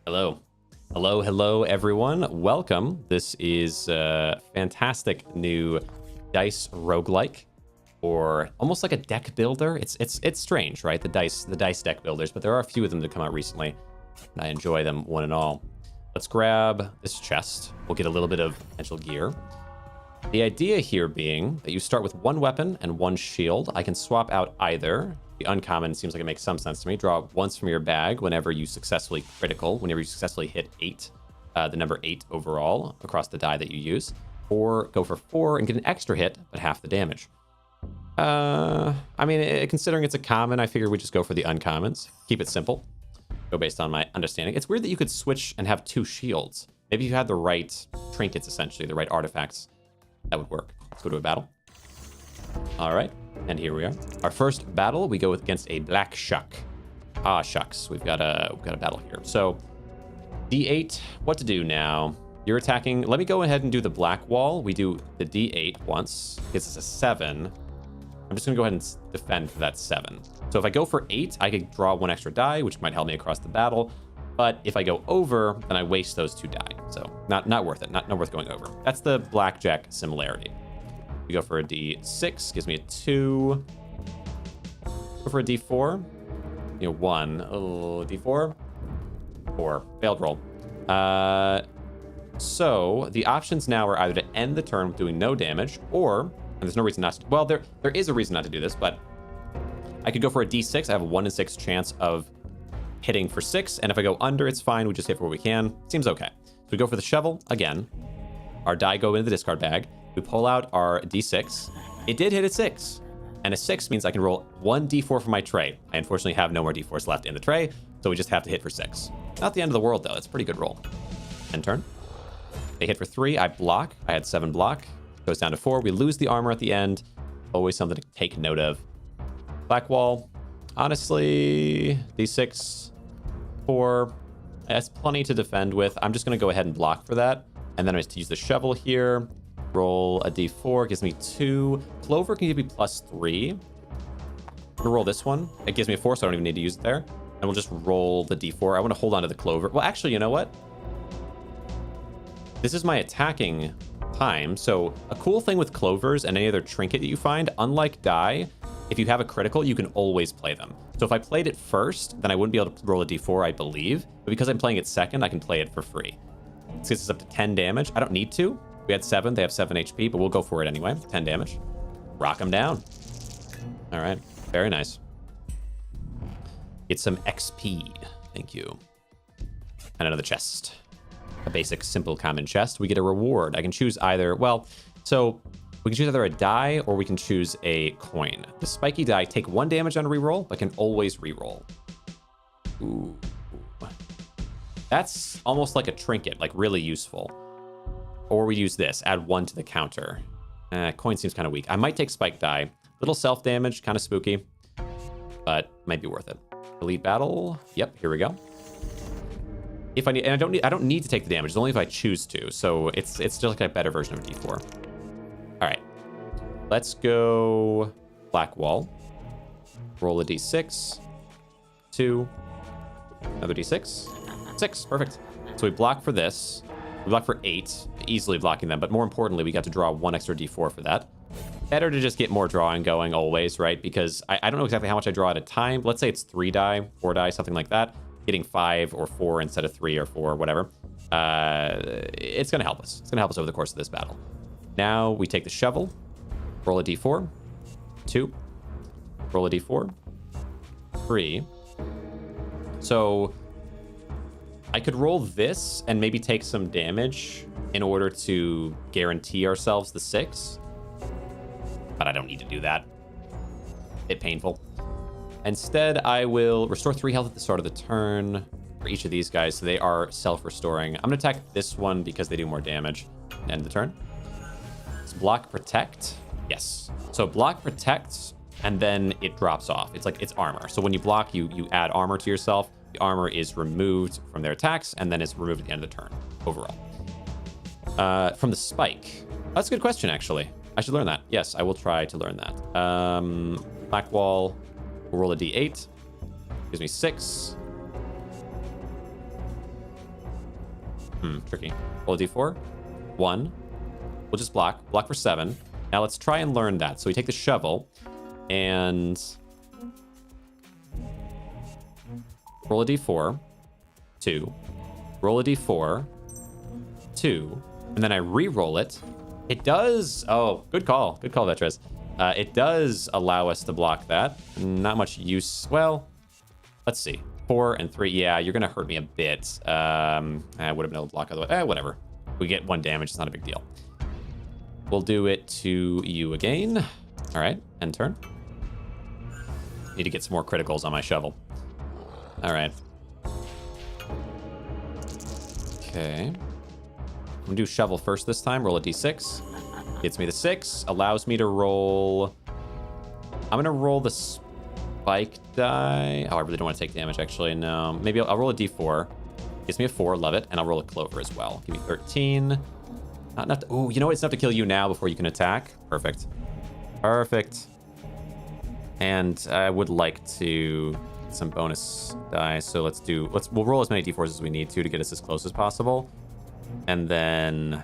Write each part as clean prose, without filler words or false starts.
Hello. Hello, hello, everyone. Welcome. This is a fantastic new dice roguelike, or almost like a deck builder. It's strange, right? The dice deck builders, but there are a few of them that come out recently, and I enjoy them one and all. Let's grab this chest. We'll get a little bit of potential gear. The idea here being that you start with one weapon and one shield. I can swap out either. The uncommon seems like it makes some sense to me. Draw once from your bag whenever you successfully whenever you successfully hit 8, the number 8 overall across the die that you use. Or go for 4 and get an extra hit, but half the damage. I mean, considering it's a common, I figured we'd just go for the uncommons. Keep it simple. Go based on my understanding. It's weird that you could switch and have 2 shields. Maybe if you had the right trinkets, essentially, the right artifacts, that would work. Let's go to a battle. All right. And here we are. Our first battle, we go against a black shuck. Ah, shucks. We've got a battle here. So, D8, what to do now? You're attacking. Let me go ahead and do the black wall. We do the D8 once. Gets us a 7. I'm just going to go ahead and defend for that 7. So if I go for 8, I could draw 1 extra die, which might help me across the battle. But if I go over, then I waste those 2 die. So not worth it. Not worth going over. That's the blackjack similarity. We go for a D6, gives me a 2. Go for a D4. 1. Oh, D4. 4. Failed roll. So the options now are either to end the turn with doing no damage, or, and there's no reason not to, well, there is a reason not to do this, but I could go for a D6. I have a 1 in 6 chance of hitting for 6, and if I go under, it's fine. We just hit for what we can. Seems okay. So we go for the shovel again. Our die go into the discard bag. We pull out our D6. It did hit a 6. And a 6 means I can roll 1 D4 from my tray. I unfortunately have no more D4s left in the tray, so we just have to hit for 6. Not the end of the world, though. It's a pretty good roll. End turn. They hit for 3. I block. I had 7 block. Goes down to 4. We lose the armor at the end. Always something to take note of. Black wall. Honestly, D6, 4. That's plenty to defend with. I'm just going to go ahead and block for that. And then I just use the shovel here. Roll a D4, gives me 2. Clover can give me +3. I'm gonna roll this one. It gives me a 4, so I don't even need to use it there. And we'll just roll the D4. I want to hold on to the clover. Well, actually, you know what? This is my attacking time. So a cool thing with clovers and any other trinket that you find, unlike die, if you have a critical, you can always play them. So if I played it first, then I wouldn't be able to roll a D4, I believe. But because I'm playing it second, I can play it for free. This gets us up to 10 damage. I don't need to. We had 7. They have 7 HP, but we'll go for it anyway. 10 damage. Rock them down. All right. Very nice. Get some XP. Thank you. And another chest. A basic, simple, common chest. We get a reward. I can choose either... Well, so we can choose either a die or we can choose a coin. The spiky die take 1 damage on a reroll, but can always reroll. Ooh. That's almost like a trinket, like really useful. Or we use this, add 1 to the counter. Coin seems kind of weak. I might take spike die. Little self damage, kind of spooky, but might be worth it. Elite battle. Yep, here we go. If I need, and I don't need to take the damage. It's only if I choose to. So it's just like a better version of D4. All right, let's go black wall. Roll a D6. 2. Another D6. 6. Perfect. So we block for this. We block for 8, easily blocking them. But more importantly, we got to draw 1 extra D4 for that. Better to just get more drawing going always, right? Because I don't know exactly how much I draw at a time. Let's say it's 3 die, 4 die, something like that. Getting 5 or 4 instead of 3 or 4, whatever. It's going to help us. It's going to help us over the course of this battle. Now we take the shovel. Roll a D4. 2. Roll a D4. 3. So... I could roll this and maybe take some damage in order to guarantee ourselves the 6. But I don't need to do that. Bit painful. Instead, I will restore 3 health at the start of the turn for each of these guys. So they are self-restoring. I'm going to attack this one because they do more damage and end the turn. It's block protect. Yes. So block protects and then it drops off. It's like it's armor. So when you block, you add armor to yourself. The armor is removed from their attacks, and then it's removed at the end of the turn, overall. From the spike. That's a good question, actually. I should learn that. Yes, I will try to learn that. Black wall. We'll roll a d8. Gives me 6. Tricky. Roll a d4. 1. We'll just block. Block for 7. Now let's try and learn that. So we take the shovel and roll a d4. 2. Roll a d4. 2. And then I re-roll it. It does... Oh, good call. Good call, Vetrez. It does allow us to block that. Not much use. Well, let's see. 4 and 3. Yeah, you're going to hurt me a bit. I would have been able to block otherwise. Whatever. We get 1 damage. It's not a big deal. We'll do it to you again. All right. End turn. Need to get some more criticals on my shovel. All right. Okay. I'm going to do shovel first this time. Roll a d6. Gets me the 6. Allows me to roll... I'm going to roll the spike die. Oh, I really don't want to take damage, actually. No. Maybe I'll roll a d4. Gives me a 4. Love it. And I'll roll a clover as well. Give me 13. Not enough to... Ooh, you know what? It's enough to kill you now before you can attack. Perfect. Perfect. And I would like to get some bonus die. So we'll roll as many d4s as we need to get us as close as possible. And then...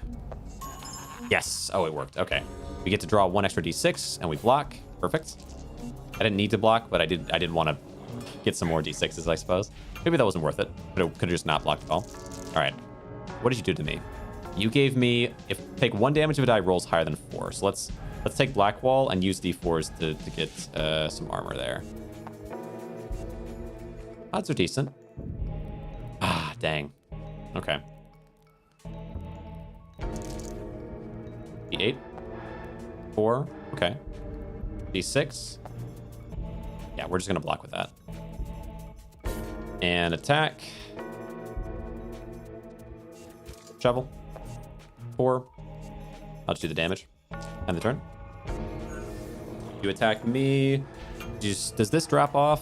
Yes. Oh, it worked. Okay. We get to draw 1 extra d6 and we block. Perfect. I didn't need to block, but I did want to get some more d6s, I suppose. Maybe that wasn't worth it. Could have just not blocked at all. All right. What did you do to me? You gave me... Take 1 damage if a die rolls higher than 4. So let's take Black Wall and use d4s to get some armor there. Odds are decent. Ah, dang. Okay. D8. 4. Okay. D6. Yeah, we're just going to block with that. And attack. Shovel. 4. I'll just do the damage. And the turn. You attack me. Does this drop off?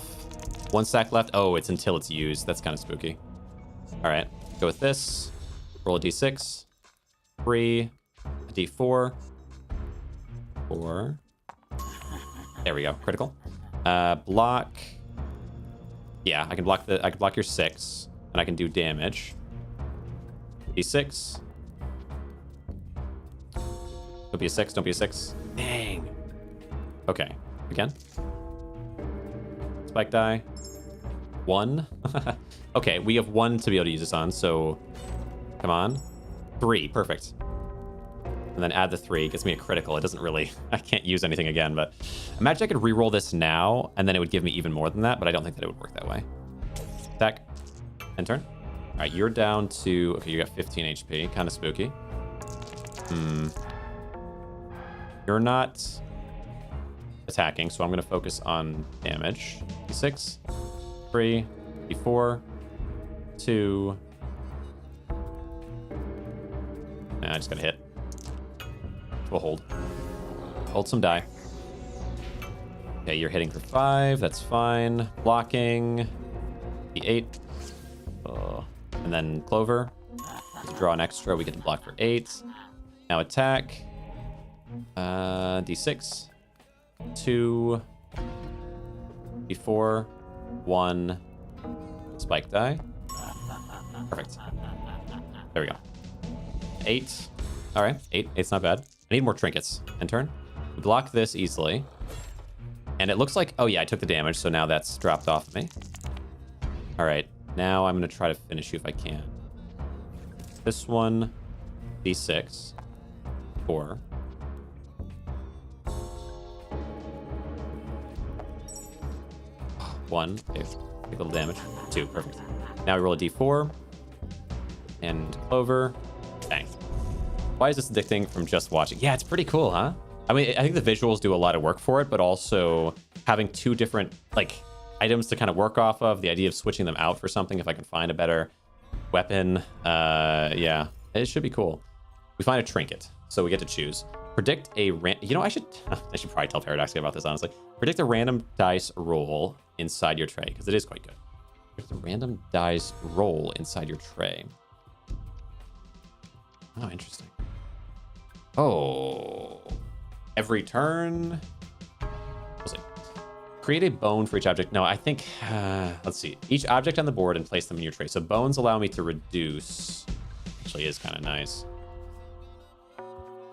1 stack left. Oh, it's until it's used. That's kind of spooky. All right. Go with this. Roll a d6. 3. A d4. 4. There we go. Critical. Block. Yeah, I can block your 6, and I can do damage. d6. Don't be a 6. Don't be a 6. Dang. Okay. Again. Spike die. 1. Okay, we have 1 to be able to use this on, so come on. 3. Perfect. And then add the 3. Gets me a critical. It doesn't really... I can't use anything again, but... Imagine I could re-roll this now, and then it would give me even more than that, but I don't think that it would work that way. Attack. End turn. All right, you're down to... Okay, you got 15 HP. Kind of spooky. You're not attacking, so I'm going to focus on damage. D6. 3. D4. 2. Nah, I just got to hit. We'll hold. Hold some die. Okay, you're hitting for 5. That's fine. Blocking. D8. And then Clover. To draw an extra, we get to block for 8. Now attack. D6. 2. D4. 1. Spike die. Perfect. There we go. 8. All right, 8. 8's not bad. I need more trinkets. End turn. We block this easily. And it looks like... Oh, yeah, I took the damage, so now that's dropped off of me. All right, now I'm going to try to finish you if I can. This one, D6. 4. 1. Okay, take a little damage. 2, perfect. Now we roll a D4. And Clover. Bang. Why is this addicting from just watching? Yeah, it's pretty cool, huh? I mean, I think the visuals do a lot of work for it, but also having 2 different, like, items to kind of work off of, the idea of switching them out for something if I can find a better weapon. Yeah, it should be cool. We find a trinket, so we get to choose. Predict a you know, I should probably tell Paradox about this, honestly. Predict a random dice roll inside your tray, because it is quite good. Predict a random dice roll inside your tray. Oh, interesting. Oh, every turn. Let's see. Create a bone for each object. No, I think, let's see. Each object on the board and place them in your tray. So bones allow me to reduce. actually is kind of nice.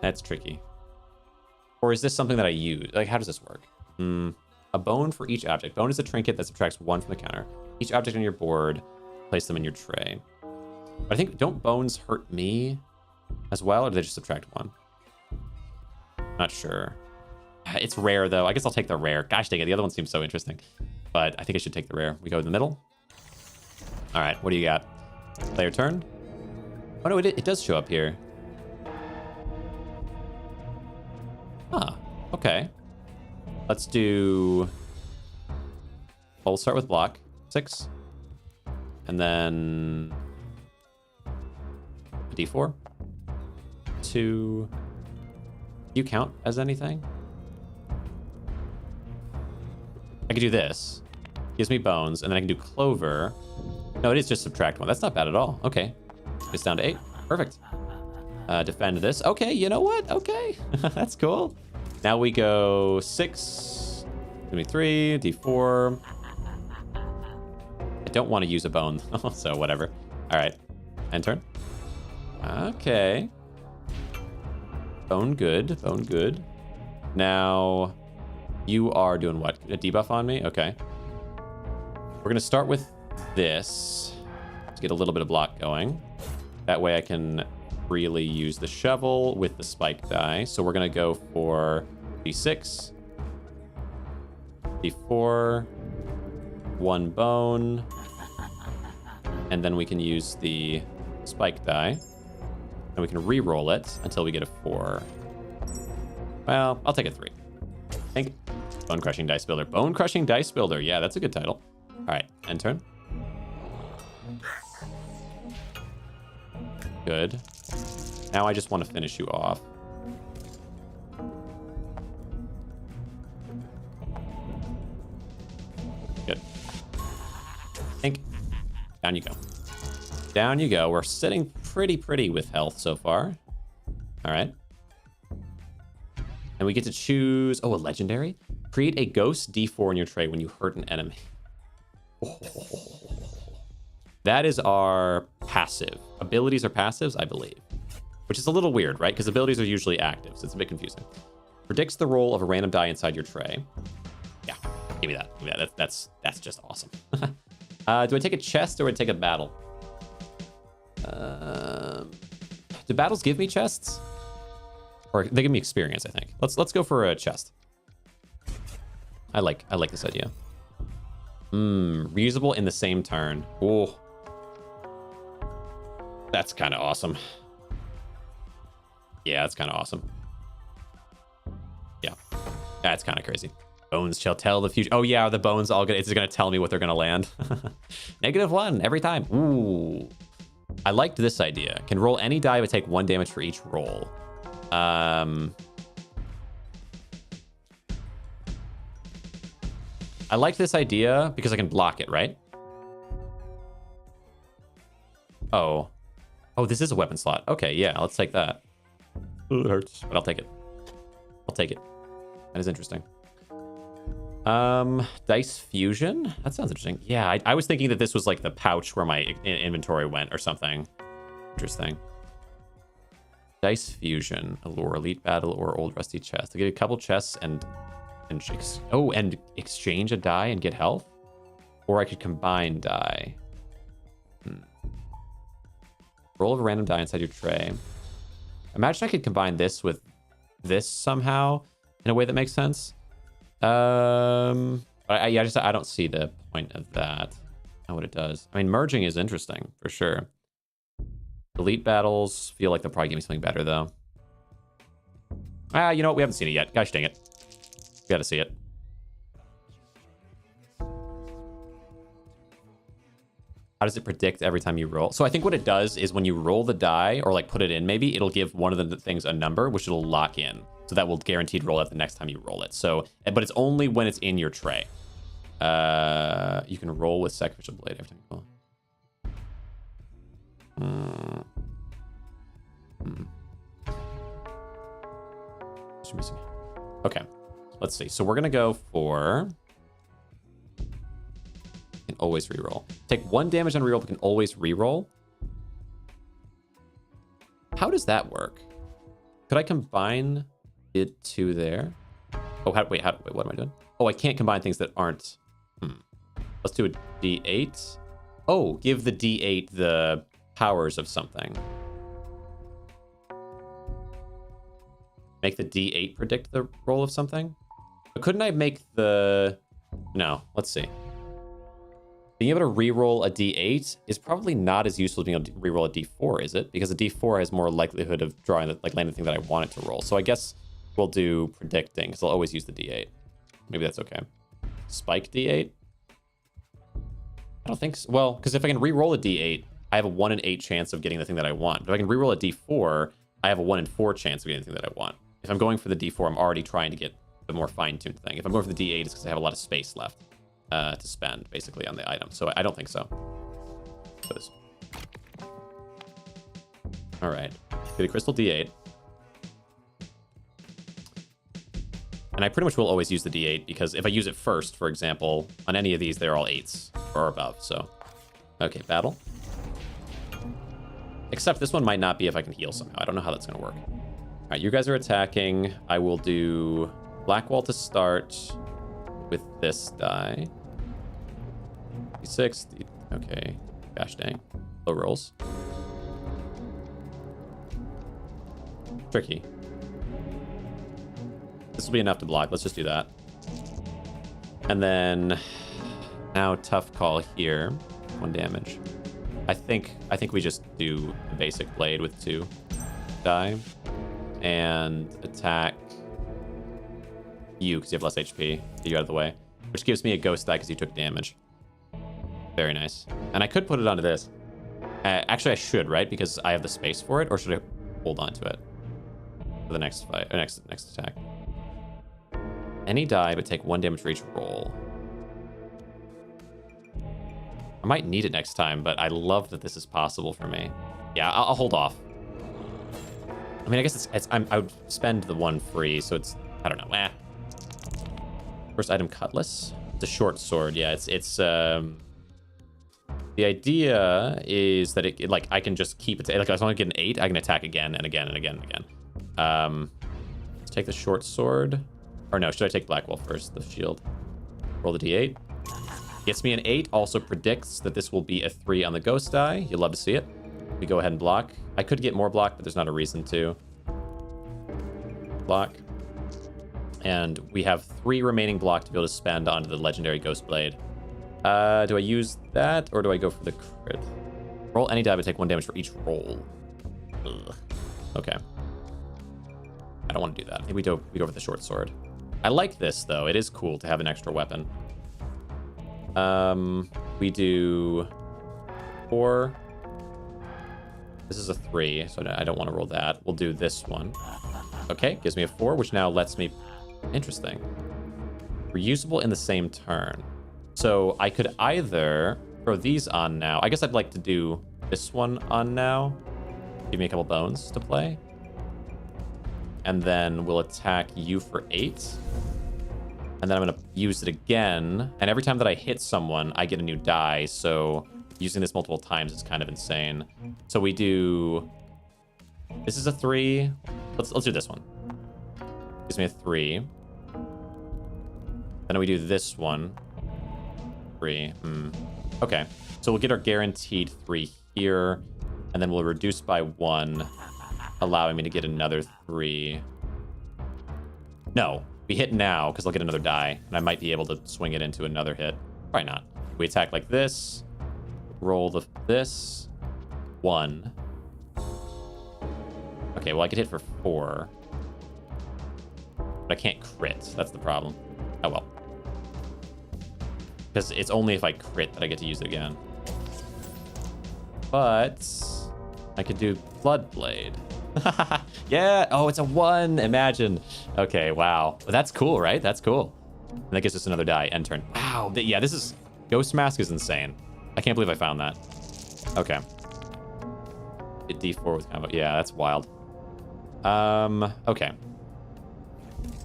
That's tricky. Or is this something that I use? Like, how does this work? A bone for each object. Bone is a trinket that subtracts 1 from the counter. Each object on your board, place them in your tray. But I think, don't bones hurt me as well, or do they just subtract 1? Not sure. It's rare, though. I guess I'll take the rare. Gosh dang it, the other one seems so interesting. But I think I should take the rare. We go in the middle. All right, what do you got? Player turn? Oh, no, it does show up here. Huh, okay. Let's do... Well, we'll start with block. 6. And then... a d4. 2... Do you count as anything? I could do this. Gives me bones, and then I can do clover. No, it is just subtract 1. That's not bad at all. Okay. It's down to 8. Perfect. Defend this. Okay, you know what? Okay. That's cool. Now we go 6. Give me 3. D4. I don't want to use a bone, so whatever. All right. End turn. Okay. Bone good. Bone good. Now, you are doing what? A debuff on me? Okay. We're going to start with this to get a little bit of block going. That way I can freely use the shovel with the spike die. So we're going to go for d6, d4, 1 bone, and then we can use the spike die. And we can re-roll it until we get a 4. Well, I'll take a 3. Think. Bone Crushing Dice Builder. Bone Crushing Dice Builder. Yeah, that's a good title. All right, end turn. Good. Now I just want to finish you off. Good. Think. Down you go. Down you go. We're sitting pretty with health so far. All right. And we get to choose... Oh, a legendary? Create a ghost D4 in your tray when you hurt an enemy. Oh. That is our passive. Abilities are passives, I believe. Which is a little weird, right? Because abilities are usually active, so it's a bit confusing. Predicts the roll of a random die inside your tray. Yeah, give me that. Give me that. That's just awesome. Do I take a chest or do I take a battle? Do battles give me chests? Or they give me experience, I think. Let's go for a chest. I like this idea. Reusable in the same turn. Oh. That's kind of awesome. Yeah, that's kind of awesome. Yeah. That's kind of crazy. Bones shall tell the future. Oh yeah, the bones all gonna, it's gonna tell me what they're gonna land. -1 every time. Ooh. I liked this idea. Can roll any die but take 1 damage for each roll. I like this idea because I can block it, right? Oh, this is a weapon slot. Okay, yeah, let's take that. It hurts, but I'll take it. I'll take it. That is interesting. Dice fusion? That sounds interesting. Yeah, I was thinking that this was like the pouch where my inventory went or something. Interesting. Dice fusion, allure, elite battle, or old rusty chest. I get a couple chests and exchange a die and get health, or I could combine die. Roll of a random die inside your tray. Imagine I could combine this with this somehow in a way that makes sense. I don't see the point of that. Not what it does. I mean, merging is interesting for sure. Elite battles feel like they'll probably give me something better though. You know what? We haven't seen it yet. Gosh dang it. We gotta see it. How does it predict every time you roll? So I think what it does is when you roll the die or like put it in, maybe it'll give one of the things a number, which it'll lock in. So that will guaranteed roll out the next time you roll it. So, but it's only when it's in your tray. You can roll with Sacrificial Blade every time you roll. Okay, let's see. So we're gonna go for. Can always reroll. Take 1 damage on reroll, but can always reroll. How does that work? Could I combine it to there? Oh, wait, what am I doing? Oh, I can't combine things that aren't. Let's do a D8. Oh, give the D8 the powers of something. Make the D8 predict the roll of something? But couldn't I make the... No, let's see. Being able to reroll a D8 is probably not as useful as being able to reroll a D4, is it? Because a D4 has more likelihood of drawing, like, landing the thing that I want it to roll. So I guess we'll do predicting, because I'll always use the D8. Maybe that's okay. Spike D8? I don't think so. Well, because if I can reroll a D8, I have a 1 in 8 chance of getting the thing that I want. But if I can reroll a D4, I have a 1 in 4 chance of getting the thing that I want. If I'm going for the D4, I'm already trying to get the more fine-tuned thing. If I'm going for the D8, it's because I have a lot of space left to spend, basically, on the item. So I don't think so. All right. Get a crystal D8. And I pretty much will always use the D8 because if I use it first, for example, on any of these, they're all 8s or above. So, okay, battle. Except this one might not be if I can heal somehow. I don't know how that's going to work. All right, you guys are attacking. I will do Blackwall to start with this die. D6. Okay. Gosh dang. Low rolls. Tricky. This will be enough to block. Let's just do that. And then now tough call here. 1 damage. I think we just do the basic blade with 2 die and attack you because you have less HP. Get you out of the way, which gives me a ghost die because you took damage. Very nice. And I could put it onto this. Actually, I should, right? Because I have the space for it, or should I hold on to it for the next fight or next attack? Any die, but take 1 damage for each roll. I might need it next time, but I love that this is possible for me. Yeah, I'll hold off. I mean, I guess I would spend the 1 free, so it's, I don't know. First item, cutlass. It's a short sword. Yeah, it's the idea is that it like I can just keep it. Like as long as I get an 8, I can attack again and again and again and again. Let's take the short sword. Or no, should I take Blackwall first? The shield. Roll the D8. Gets me an 8. Also predicts that this will be a 3 on the ghost die. You'll love to see it. We go ahead and block. I could get more block, but there's not a reason to. Block. And we have 3 remaining block to be able to spend onto the legendary Ghost Blade. Do I use that, or do I go for the crit? Roll any die, but take 1 damage for each roll. Ugh. Okay. I don't want to do that. I think we go for the short sword. I like this, though. It is cool to have an extra weapon. We do 4. This is a 3, so I don't want to roll that. We'll do this one. Okay, gives me a 4, which now lets me... Interesting. Reusable in the same turn. So I could either throw these on now. I guess I'd like to do this one on now. Give me a couple bones to play. And then we'll attack you for 8. And then I'm going to use it again. And every time that I hit someone, I get a new die. So using this multiple times is kind of insane. So we do... This is a 3. Let's do this one. Gives me a 3. Then we do this one. 3. Okay. So we'll get our guaranteed 3 here. And then we'll reduce by 1, allowing me to get another 3. No. We hit now, because I'll get another die. And I might be able to swing it into another hit. Probably not. We attack like this. Roll this. 1. Okay, well, I could hit for 4. But I can't crit. That's the problem. Oh, well. Because it's only if I crit that I get to use it again. But I could do Bloodblade. Yeah. Oh, it's a 1. Imagine. Okay, wow. But that's cool, right? That's cool. And that gives us another die. End turn. Wow. Yeah, this is... Ghost Mask is insane. I can't believe I found that. Okay. Hit D4 with combo. Yeah, that's wild. Okay.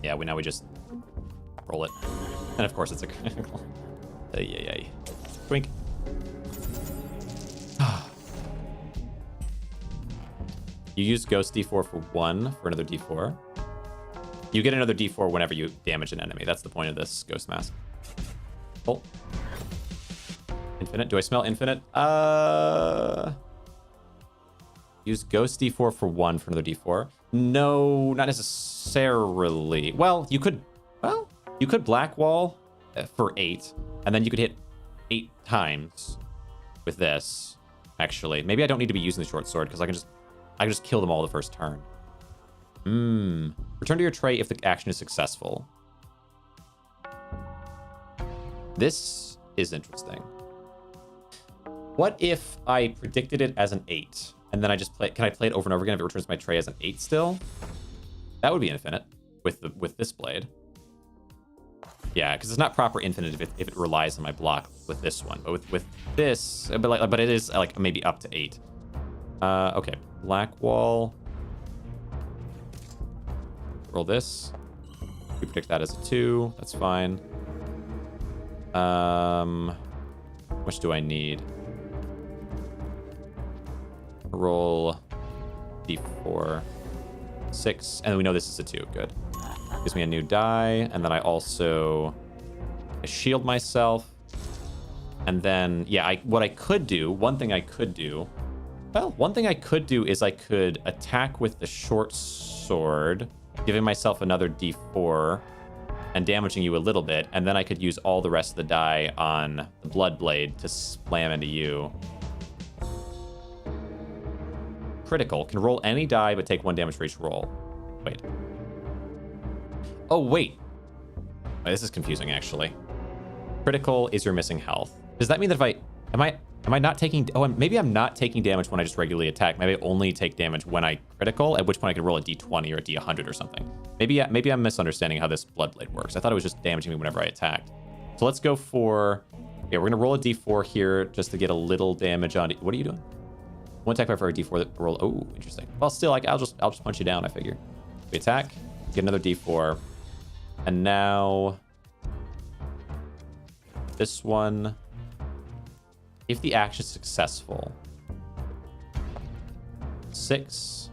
Yeah, now we just roll it. And of course it's a critical. Yay. Twink. You use Ghost D4 for 1 for another D4. You get another D4 whenever you damage an enemy. That's the point of this Ghost Mask. Oh. Infinite. Do I smell infinite? Use Ghost D4 for 1 for another D4. No, not necessarily. Well, you could Black Wall for 8, and then you could hit 8 times with this. Actually, maybe I don't need to be using the short sword because I can just kill them all the first turn. Return to your tray if the action is successful. This is interesting. What if I predicted it as an 8 and then I just play? Can I play it over and over again if it returns my tray as an 8 still? That would be infinite with this blade. Yeah, because it's not proper infinite if it relies on my block with this one. But with this, but it is like maybe up to 8. Okay, Black Wall. Roll this. We predict that as a 2. That's fine. How much do I need? Roll D4. 6. And then we know this is a 2. Good. Gives me a new die. And then I also shield myself. And then, yeah, one thing I could do is I could attack with the short sword, giving myself another D4 and damaging you a little bit, and then I could use all the rest of the die on the Blood Blade to slam into you. Critical. Can roll any die but take 1 damage for each roll. Wait. Oh, wait. This is confusing, actually. Critical is your missing health. Does that mean that if am I not taking... Oh, maybe I'm not taking damage when I just regularly attack. Maybe I only take damage when I critical, at which point I could roll a d20 or a d100 or something. Maybe I'm misunderstanding how this Bloodblade works. I thought it was just damaging me whenever I attacked. So let's go for... Yeah, we're going to roll a d4 here just to get a little damage on... What are you doing? One attack for a d4 that roll... Oh, interesting. Well, still, like, I'll just punch you down, I figure. We attack, get another d4. And now... This one... If the action is successful, 6.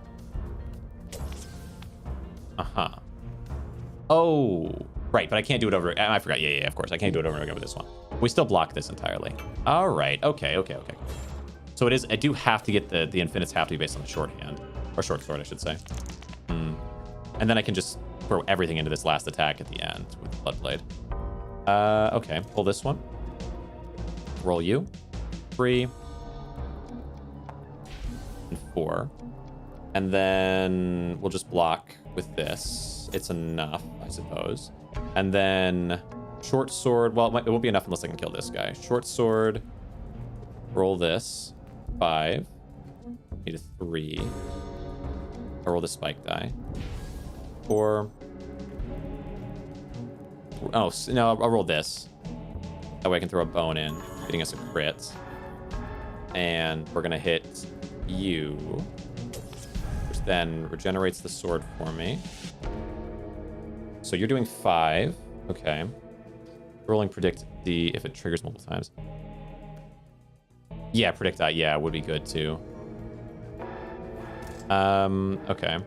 Oh, right, but I can't do it over. I forgot. Yeah, of course, I can't do it over and over again with this one. We still block this entirely. All right. Okay. So it is. I do have to get the infinites have to be based on the shorthand or short sword, I should say. And then I can just throw everything into this last attack at the end with Bloodblade. Okay. Pull this one. Roll you. 3 and 4, and then we'll just block with this. It's enough, I suppose. And then short sword. Well, it won't be enough unless I can kill this guy. Short sword. Roll this. 5. Need a 3. I roll the spike die. 4. Oh no! I'll roll this. That way I can throw a bone in, getting us a crit. And we're gonna hit you, which then regenerates the sword for me. So you're doing 5. Okay. Rolling predict D if it triggers multiple times. Yeah, predict that. Yeah, would be good too. Okay.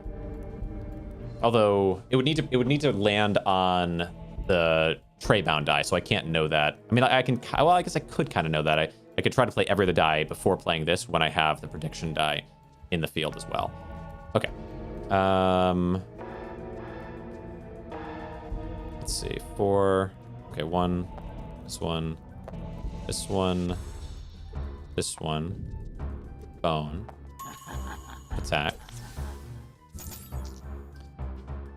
Although it would need to land on the tray bound die, so I can't know that. I mean, I can. Well, I guess I could kind of know that. I could try to play every other die before playing this when I have the prediction die in the field as well. Okay. Let's see. 4. Okay, 1. This one. This one. This one. Bone. Attack.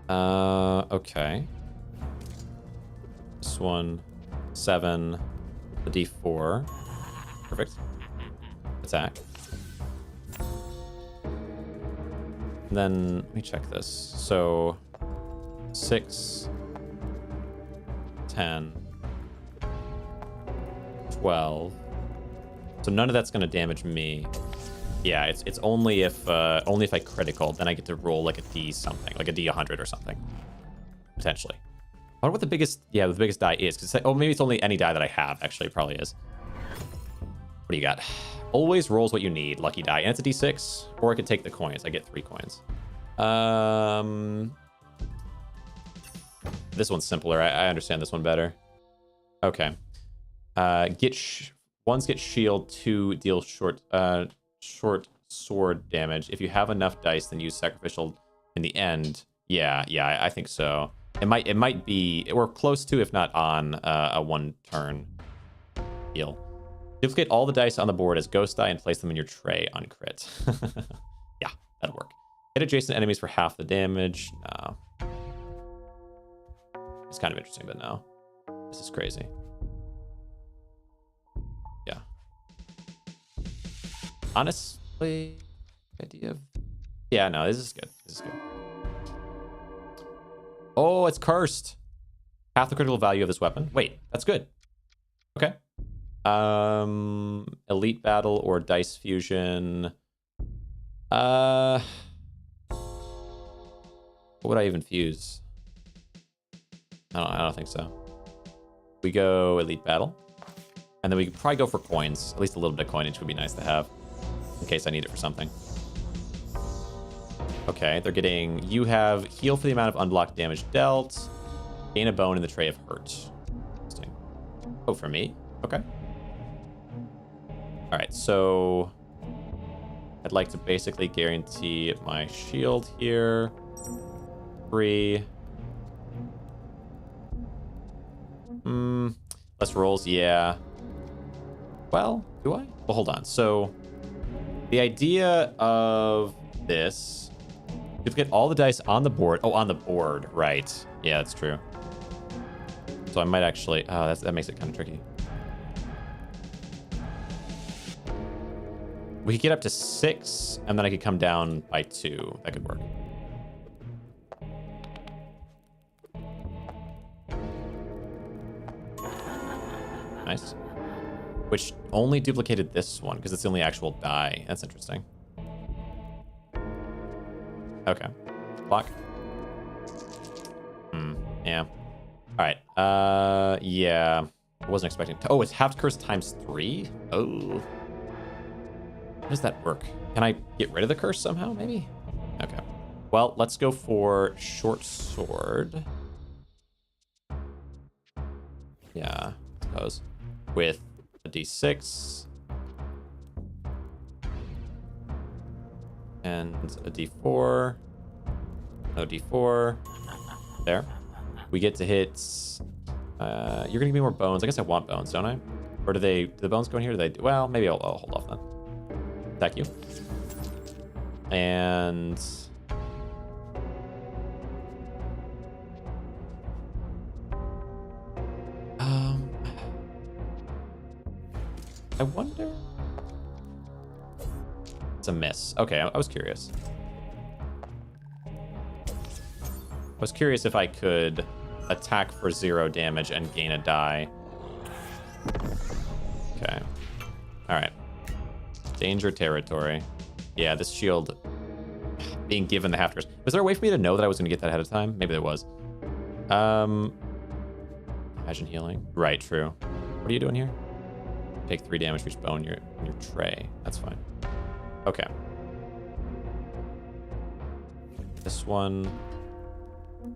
Okay. This one. 7. The D4. Perfect. Attack. And then let me check this. So 6, 10, 12. So none of that's gonna damage me. Yeah, it's only if I critical, then I get to roll like a D something, like a D100 or something, potentially. I wonder what the biggest die is. Cause maybe it's only any die that I have. Actually, it probably is. What do you got? always rolls what you need, lucky die. And it's a d6, or I could take the coins. I get 3 coins. This one's simpler. I understand this one better. Okay. Ones get shield, 2 deal short sword damage. If you have enough dice, then use sacrificial in the end. Yeah, I think so. It might be, we're close to, if not on, a 1 turn heal. Duplicate all the dice on the board as ghost die and place them in your tray on crit. Yeah, that'll work. Hit adjacent enemies for half the damage. No. It's kind of interesting, but no. This is crazy. Yeah. Honestly, idea of... Yeah, no, this is good. This is good. Oh, it's cursed. Half the critical value of this weapon. Wait, that's good. Okay. Elite battle or dice fusion. What would I even fuse? I don't think so. We go elite battle. And then we could probably go for coins. At least a little bit of coinage would be nice to have. In case I need it for something. Okay, they're getting... You have heal for the amount of unblocked damage dealt. Gain a bone in the tray of hurt. Interesting. Oh, for me? Okay. Alright, so... I'd like to basically guarantee my shield here. 3. Less rolls, yeah. Well, do I? Well, hold on. So, the idea of this... You get all the dice on the board. Oh, on the board, right. Yeah, that's true. So I might actually... Oh, that makes it kind of tricky. We could get up to 6, and then I could come down by 2. That could work. Nice. Which only duplicated this one, because it's the only actual die. That's interesting. Okay. Block. Yeah. Alright. Yeah. I wasn't expecting to... Oh, it's half curse times 3? Oh. How does that work? Can I get rid of the curse somehow, maybe? Okay. Well, let's go for short sword. Yeah, I suppose. With a d6. And a d4. No d4. There. We get to hit... you're going to give me more bones. I guess I want bones, don't I? Or do the bones go in here? Do they... Well, maybe I'll hold off then. Attack you. And... I wonder... It's a miss. Okay, I was curious. I was curious if I could attack for 0 damage and gain a die. Okay. Alright. Danger territory. Yeah, this shield being given the half curse. Was there a way for me to know that I was going to get that ahead of time? Maybe there was. Imagine healing. Right, true. What are you doing here? Take 3 damage for each bone in your tray. That's fine. Okay. This one...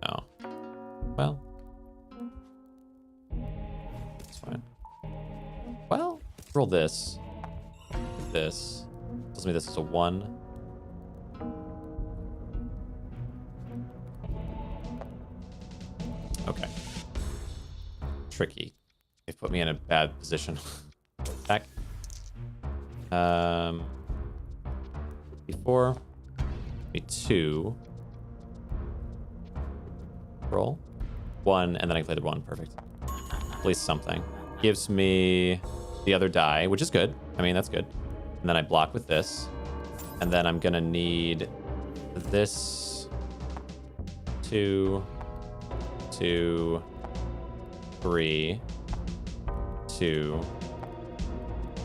No. Well. It's fine. Well, roll this. This. Tells me this is a 1. Okay. Tricky. They've put me in a bad position. Back. Before. Maybe 2. Roll. 1, and then I played 1. Perfect. At least something. Gives me the other die, which is good. I mean, that's good. And then I block with this. And then I'm going to need this. 2, 2, 3, 2,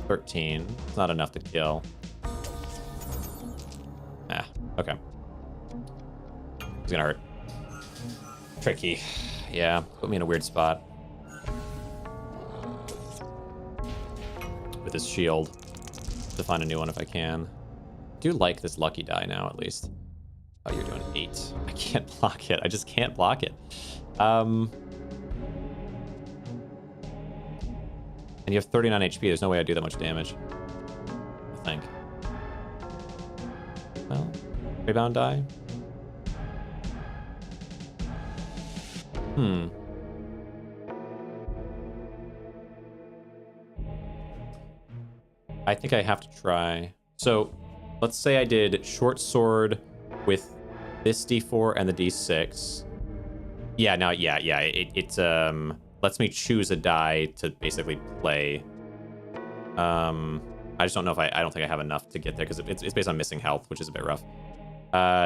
13. It's not enough to kill. Ah, okay. It's gonna hurt. Tricky. Yeah, put me in a weird spot. With his shield. to find a new one if I can. I do like this lucky die now, at least. Oh, you're doing 8. I can't block it. I just can't block it. And you have 39 HP. There's no way I do that much damage. I think. Well, rebound die. I think I have to try. So, let's say I did short sword with this D4 and the D6. Yeah, no, yeah. It lets me choose a die to basically play. I just don't know if I don't think I have enough to get there because it's based on missing health, which is a bit rough.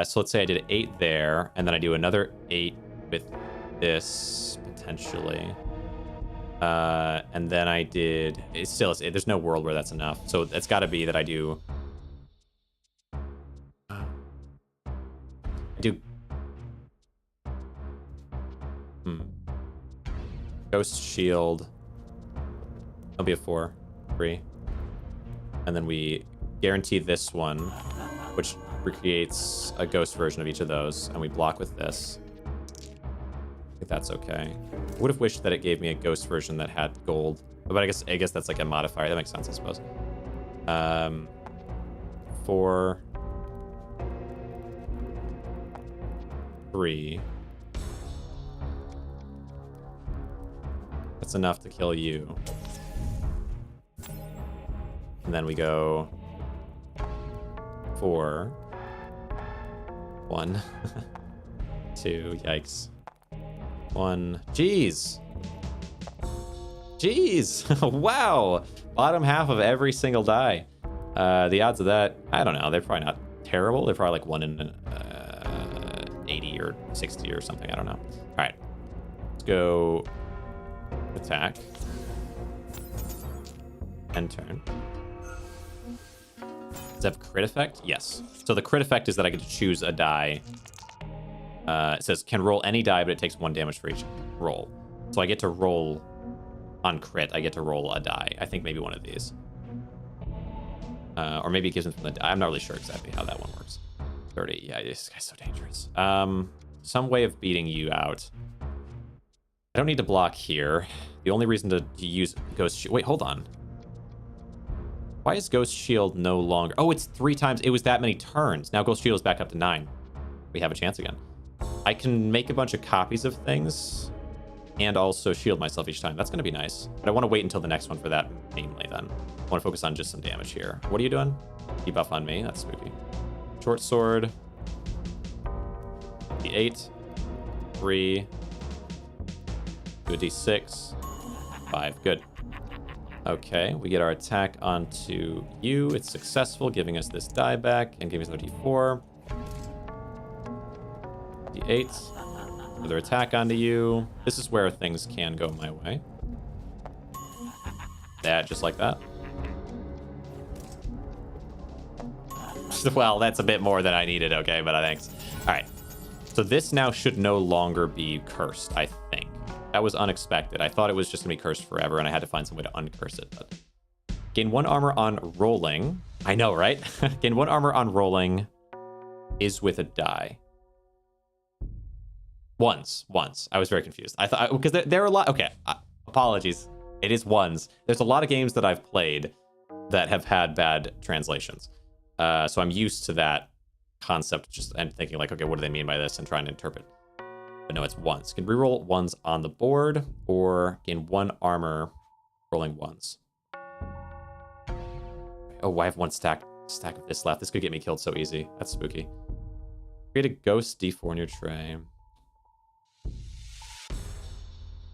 So let's say I did 8 there, and then I do another 8 with this potentially. And then I did. There's no world where that's enough. So it's got to be that I do. Ghost shield. That'll be a 4, 3, and then we guarantee this one, which recreates a ghost version of each of those, and we block with this. I think that's okay. I would have wished that it gave me a ghost version that had gold, but I guess that's like a modifier. That makes sense, I suppose. 4, 3. That's enough to kill you. And then we go 4, 1, 2, yikes. 1, jeez. Wow. Bottom half of every single die. The odds of that, I don't know. They're probably not terrible. They're probably like 1 in 80 or 60 or something. I don't know. All right. Let's go attack. End turn. Does it have crit effect? Yes. So the crit effect is that I get to choose a die. It says can roll any die, but it takes 1 damage for each roll. So I get to roll on crit. I get to roll a die. I think maybe one of these. Or maybe it gives them from the die. I'm not really sure exactly how that one works. 30. Yeah, this guy's so dangerous. Some way of beating you out. I don't need to block here. The only reason to use Ghost Shield... Wait, hold on. Why is Ghost Shield no longer... Oh, it's 3 times. It was that many turns. Now Ghost Shield is back up to 9. We have a chance again. I can make a bunch of copies of things and also shield myself each time. That's going to be nice. But I want to wait until the next one for that mainly then. I want to focus on just some damage here. What are you doing? Debuff on me. That's spooky. Short sword. D8. 3. Do a D6. 5. Good. Okay, we get our attack onto you. It's successful, giving us this die back and giving us another D4. D8. Further attack onto you. This is where things can go my way. Yeah, just like that. Well, that's a bit more than I needed, okay, but thanks. All right. So this now should no longer be cursed, I think. That was unexpected. I thought it was just going to be cursed forever, and I had to find some way to uncurse it. But gain 1 armor on rolling. I know, right? Gain 1 armor on rolling is with a die. Once. I was very confused. I thought, because there are a lot. Okay, apologies. It is ones. There's a lot of games that I've played that have had bad translations. So I'm used to that concept. Just and thinking like, okay, what do they mean by this, and trying to interpret. But no, it's ones. Can reroll ones on the board or gain 1 armor rolling ones. Oh, I have 1 stack of this left. This could get me killed so easy. That's spooky. Create a ghost D4 in your tray.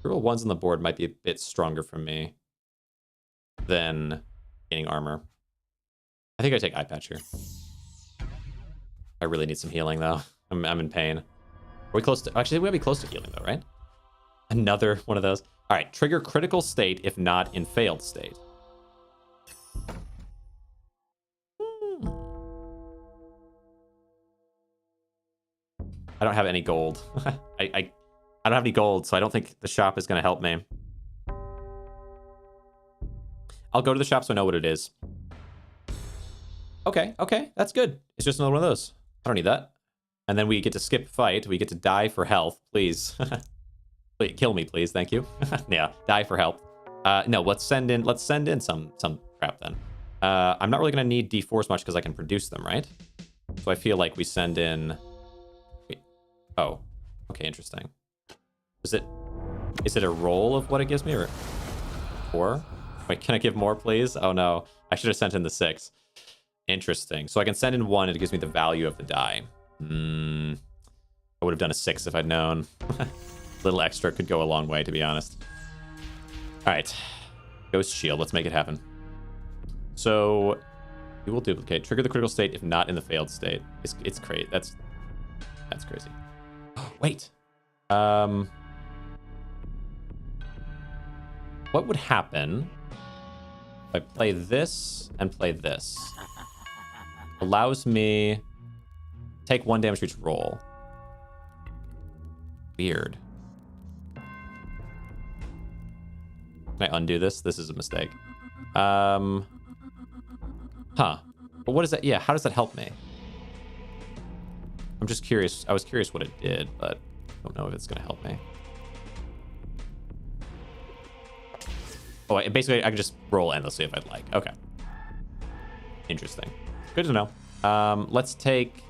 Reroll ones on the board might be a bit stronger for me than gaining armor. I think I take eye patch here. I really need some healing though. I'm in pain. Are we close to... Actually, we gotta be close to healing though, right? Another one of those. All right, trigger critical state if not in failed state. I don't have any gold. I don't have any gold, so I don't think the shop is gonna help me. I'll go to the shop so I know what it is. Okay, okay, that's good. It's just another one of those. I don't need that. And then we get to skip fight. We get to die for health, please. Please kill me, please. Thank you. Yeah, die for health. No, let's send in some crap then. I'm not really gonna need D4s much because I can produce them, right? So I feel like we send in. Wait. Oh, okay, interesting. Is it a roll of what it gives me or 4? Wait, can I give more, please? Oh no, I should have sent in the 6. Interesting. So I can send in 1 and it gives me the value of the die. I would have done a 6 if I'd known. A little extra could go a long way, to be honest. All right, Ghost Shield. Let's make it happen. So we will duplicate. Trigger the critical state if not in the failed state. It's crazy. That's crazy. Wait. What would happen if I play this and play this? Allows me take 1 damage for each roll. Weird. Can I undo this? This is a mistake. Huh. But what is that? Yeah, how does that help me? I'm just curious. I was curious what it did, but I don't know if it's going to help me. Oh, basically, I can just roll endlessly if I'd like. Okay. Interesting. Good to know. Let's take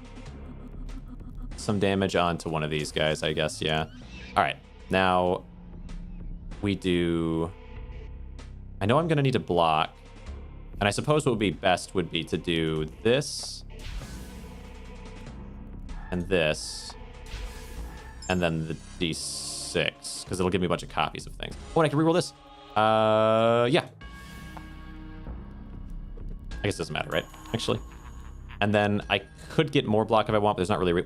some damage onto one of these guys, I guess. Yeah. All right. Now, we do... I know I'm going to need to block. And I suppose what would be best would be to do this. And this. And then the D6. Because it'll give me a bunch of copies of things. Oh, and I can reroll this. Yeah. I guess it doesn't matter, right? Actually. And then I could get more block if I want, but there's not really... Wait.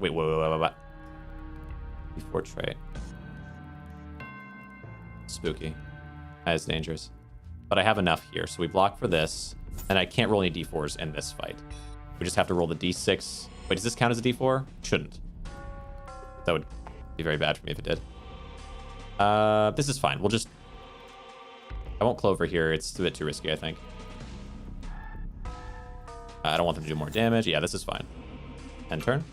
Before trait. Spooky. That is dangerous. But I have enough here, so we block for this. And I can't roll any D4s in this fight. We just have to roll the D6. Wait, does this count as a D4? Shouldn't. That would be very bad for me if it did. This is fine. We'll just... I won't Clover here. It's a bit too risky, I think. I don't want them to do more damage. Yeah, this is fine. End turn.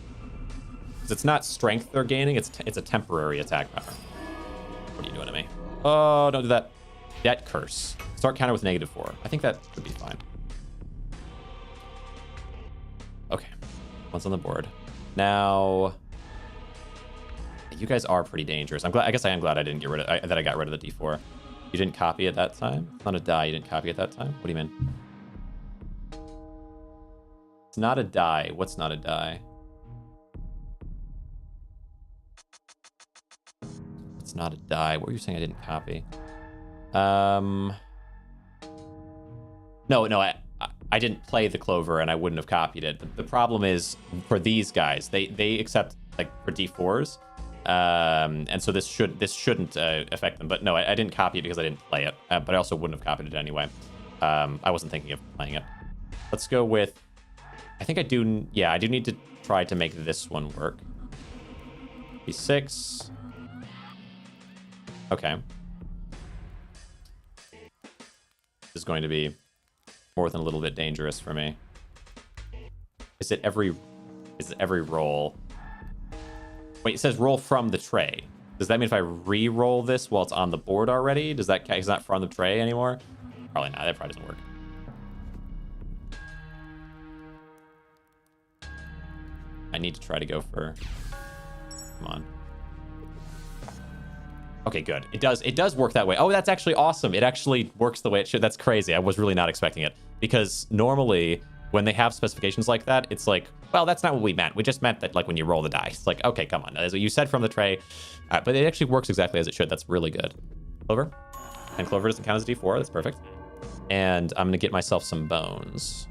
Because it's not strength they're gaining. It's a temporary attack power. What are you doing to me? Oh, don't do that. Debt curse. Start counter with -4. I think that should be fine. Okay. One's on the board. Now, you guys are pretty dangerous. I guess I am glad I didn't get rid of that. I got rid of the D4. You didn't copy it that time? It's not a die. You didn't copy it that time? What do you mean? It's not a die. What's not a die? It's not a die. What were you saying I didn't copy? No, I didn't play the Clover and I wouldn't have copied it. The problem is for these guys, they accept like for D4s. And so this shouldn't affect them. But no, I didn't copy it because I didn't play it. But I also wouldn't have copied it anyway. I wasn't thinking of playing it. Let's go with... I think I do... Yeah, I do need to try to make this one work. D6. Okay. This is going to be more than a little bit dangerous for me. Is it every roll? Wait, it says roll from the tray. Does that mean if I re-roll this while it's on the board already? Does that count? It's not from the tray anymore? Probably not. That probably doesn't work. I need to try to go for... Come on. Okay, good. It does work that way. Oh, that's actually awesome. It actually works the way it should. That's crazy. I was really not expecting it. Because normally, when they have specifications like that, it's like, well, that's not what we meant. We just meant that, like, when you roll the dice. It's like, okay, come on. As you said from the tray. But it actually works exactly as it should. That's really good. Clover. And Clover doesn't count as a D4. That's perfect. And I'm going to get myself some bones.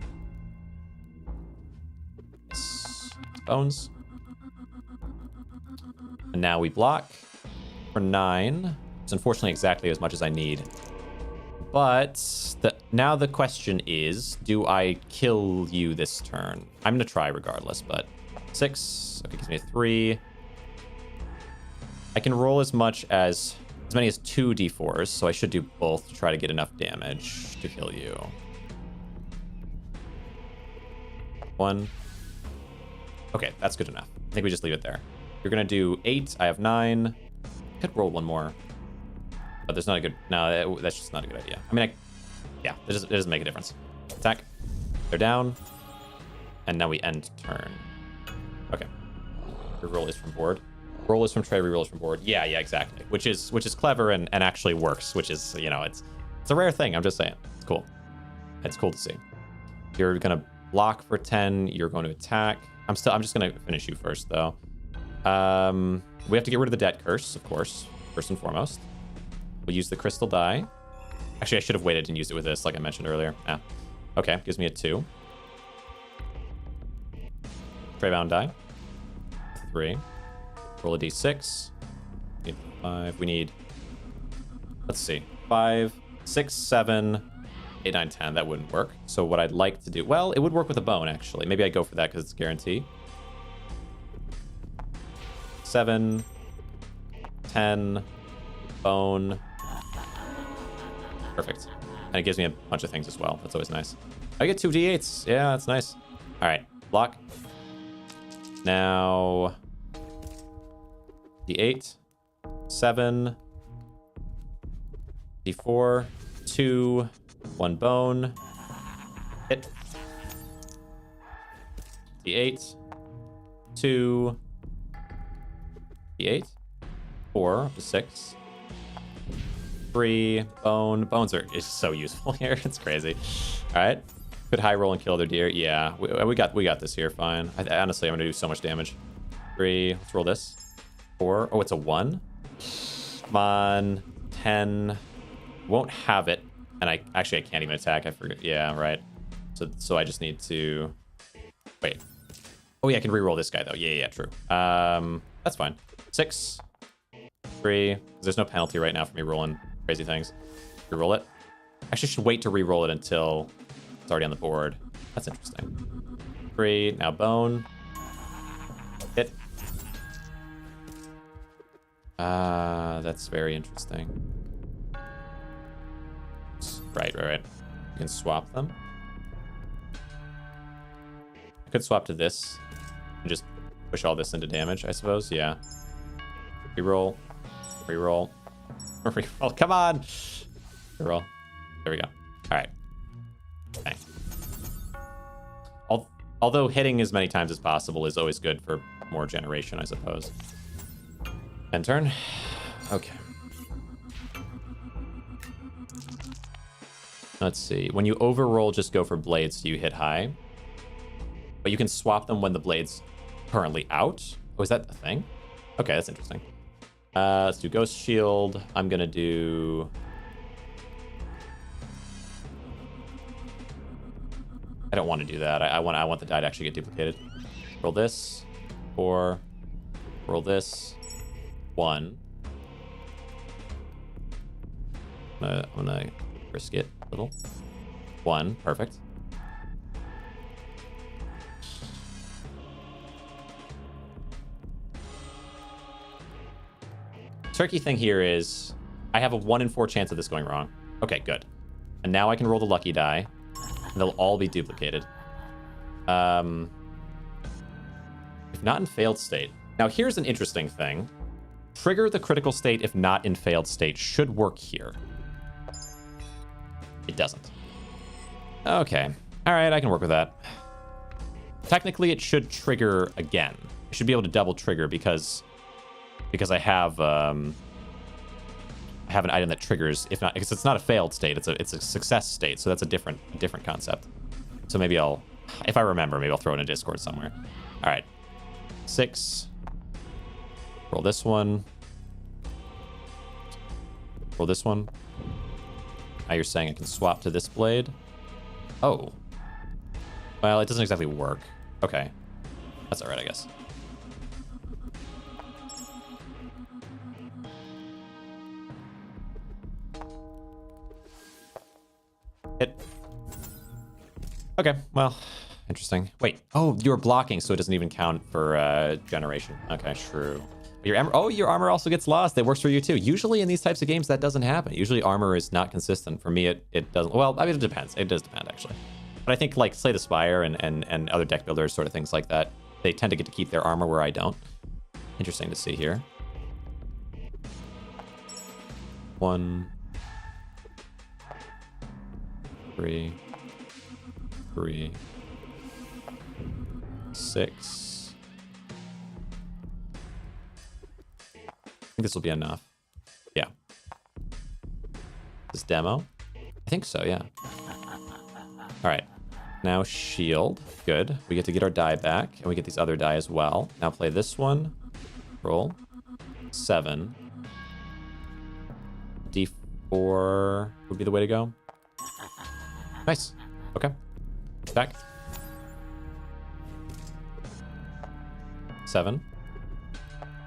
Bones. And now we block for 9. It's unfortunately exactly as much as I need. But now the question is, do I kill you this turn? I'm going to try regardless, but 6. Okay, gives me a 3. I can roll as many as 2 D4s, so I should do both to try to get enough damage to kill you. 1. Okay, that's good enough. I think we just leave it there. You're gonna do 8. I have 9. Could roll one more, but there's not a good. No, that's just not a good idea. I mean, yeah, it doesn't make a difference. Attack. They're down, and now we end turn. Okay. Reroll is from board. Roll is from tray. Reroll is from board. Yeah, exactly. Which is clever and actually works. Which is, you know, it's a rare thing. I'm just saying. It's cool. It's cool to see. You're gonna block for 10. You're going to attack. I'm just gonna finish you first though. We have to get rid of the debt curse, of course, first and foremost. We'll use the crystal die. Actually, I should have waited and used it with this, like I mentioned earlier. Yeah. Okay, gives me a 2. Traybound die. 3. Roll a d6. We need 5. We need, let's see, 5, 6, 7, 8, 9, 10. That wouldn't work. So what I'd like to do, well, it would work with a bone, actually. Maybe I go for that because it's a guarantee. 7, 10, bone. Perfect. And it gives me a bunch of things as well. That's always nice. I get 2 d8s. Yeah, that's nice. All right, block. Now, d8, 7, d4, 2, 1 bone. Hit. d8, 2, d8, 4 up to 6, 3 bone. Bones is so useful here. It's crazy. All right, could high roll and kill other deer. Yeah, we got this here. Fine. Honestly, I'm gonna do so much damage. 3. Let's roll this. 4. Oh, it's a 1. Come on. 10. Won't have it. And I can't even attack. I forget. Yeah, right. So I just need to wait. Oh yeah, I can re-roll this guy though. Yeah, true. That's fine. 6, 3. There's no penalty right now for me rolling crazy things. Reroll it. Actually, should wait to re-roll it until it's already on the board. That's interesting. 3. Now bone. Hit. That's very interesting. Right. You can swap them. I could swap to this and just push all this into damage, I suppose. Yeah. Reroll. Reroll. Reroll. Come on. Reroll. There we go. All right. Okay. Although hitting as many times as possible is always good for more generation, I suppose. End turn. Okay. Let's see. When you overroll, just go for blades so you hit high. But you can swap them when the blade's currently out. Oh, is that a thing? Okay, that's interesting. Let's do Ghost Shield. I'm gonna do... I don't want to do that. I want the die to actually get duplicated. Roll this. 4. Roll this. 1. I'm gonna risk it a little. 1. Perfect. Tricky thing here is I have a 1 in 4 chance of this going wrong. Okay, good. And now I can roll the lucky die. And they'll all be duplicated. If not in failed state. Now here's an interesting thing. Trigger the critical state if not in failed state should work here. It doesn't. Okay. All right, I can work with that. Technically, it should trigger again. I should be able to double trigger because I have an item that triggers if not, because it's not a failed state, it's a success state, so that's a different concept. So maybe if I remember, maybe I'll throw it in a Discord somewhere. All right, 6. Roll this one. Roll this one. Now you're saying I can swap to this blade. Oh, well, it doesn't exactly work. Okay, that's all right, I guess. Hit. Okay, well, interesting. Wait, oh, you're blocking, so it doesn't even count for generation. Okay, true. Your armor also gets lost. That works for you too. Usually in these types of games, that doesn't happen. Usually armor is not consistent. For me, it doesn't. Well, I mean, it depends. It does depend, actually. But I think like Slay the Spire and other deck builders, sort of things like that, they tend to get to keep their armor where I don't. Interesting to see here. 1, 3, 3, 6. I think this will be enough. Yeah. This demo? I think so, yeah. All right. Now shield. Good. We get to get our die back, and we get these other die as well. Now play this one. Roll. 7. D4 would be the way to go. Nice. Okay. Back. 7.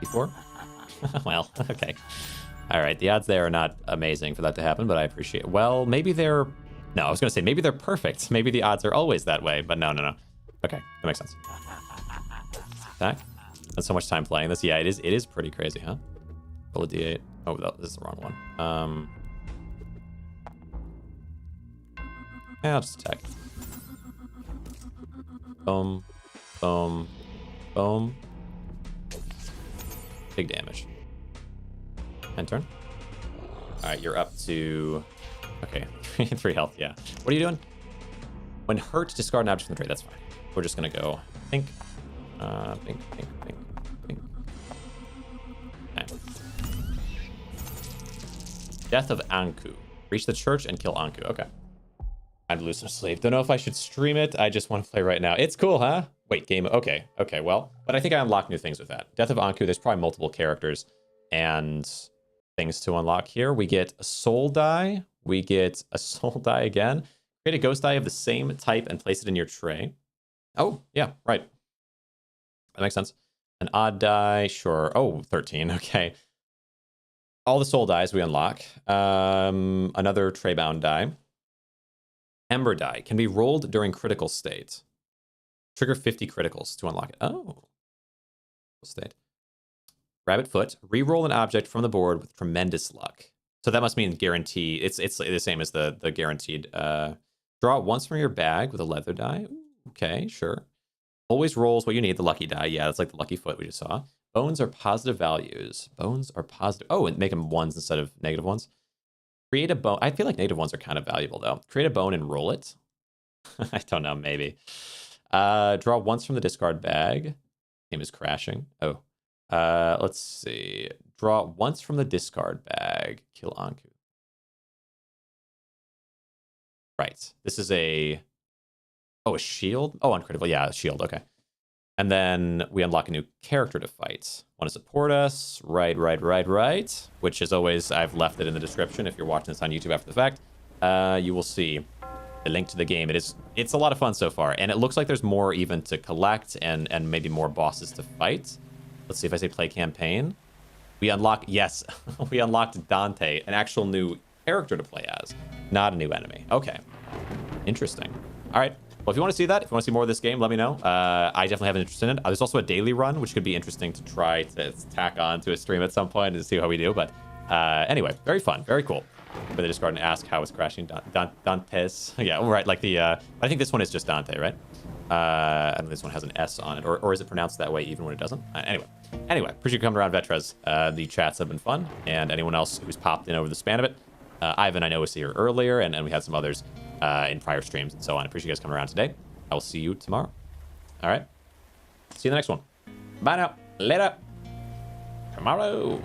D4. Well, okay. All right. The odds there are not amazing for that to happen, but I appreciate it. Well, maybe they're... No, I was going to say maybe they're perfect. Maybe the odds are always that way, but no. Okay, that makes sense. Back. Spent so much time playing this. Yeah, it is pretty crazy, huh? Roll a d8. Oh, this is the wrong one. Yeah, I'll just attack. Boom. Boom. Boom. Big damage. End turn. All right, you're up to... Okay, 3 health, yeah. What are you doing? When hurt, discard an object from the trade. That's fine. We're just going to go think. Think. Okay. Death of Anku. Reach the church and kill Anku. Okay. I'd lose some sleep. Don't know if I should stream it. I just want to play right now. It's cool, huh? Wait, game. Okay, well. But I think I unlock new things with that. Death of Anku, there's probably multiple characters and things to unlock here. We get a soul die. We get a soul die again. Create a ghost die of the same type and place it in your tray. Oh, yeah, right. That makes sense. An odd die, sure. Oh, 13, okay. All the soul dies we unlock. Another tray bound die. Ember die can be rolled during critical state. Trigger 50 criticals to unlock it. Oh. State. Rabbit foot. Reroll an object from the board with tremendous luck. So that must mean guarantee. It's the same as the guaranteed. Draw it once from your bag with a leather die. Okay, sure. Always rolls what you need, the lucky die. Yeah, that's like the lucky foot we just saw. Bones are positive values. Bones are positive. Oh, and make them 1s instead of negative 1s. Create a bone. I feel like negative 1s are kind of valuable, though. Create a bone and roll it. I don't know, maybe. Draw once from the discard bag. Game is crashing. Oh. Let's see. Draw once from the discard bag. Kill Anku. Right. This is a... Oh, a shield? Oh, uncritical. Yeah, a shield. Okay. And then we unlock a new character to fight. Want to support us? Right. Which is always... I've left it in the description if you're watching this on YouTube after the fact. You will see a link to the game. It's a lot of fun so far. And it looks like there's more even to collect and maybe more bosses to fight. Let's see if I say play campaign. We unlock... Yes. We unlocked Dante, an actual new character to play as. Not a new enemy. Okay. Interesting. All right. Well, if you want to see that, if you want to see more of this game, let me know. I definitely have an interest in it. There's also a daily run, which could be interesting to try to tack on to a stream at some point and see how we do. But anyway, very fun, very cool. For the Discord and ask how it's crashing. Dantes. Yeah, right. Like the. I think this one is just Dante, right? I don't know if this one has an S on it, or is it pronounced that way even when it doesn't? Anyway, appreciate you coming around, Vetrez. The chats have been fun, and anyone else who's popped in over the span of it. Ivan, I know, was here earlier, and we had some others in prior streams and so on. I appreciate you guys coming around today. I will see you tomorrow. All right. See you in the next one. Bye now. Later. Tomorrow.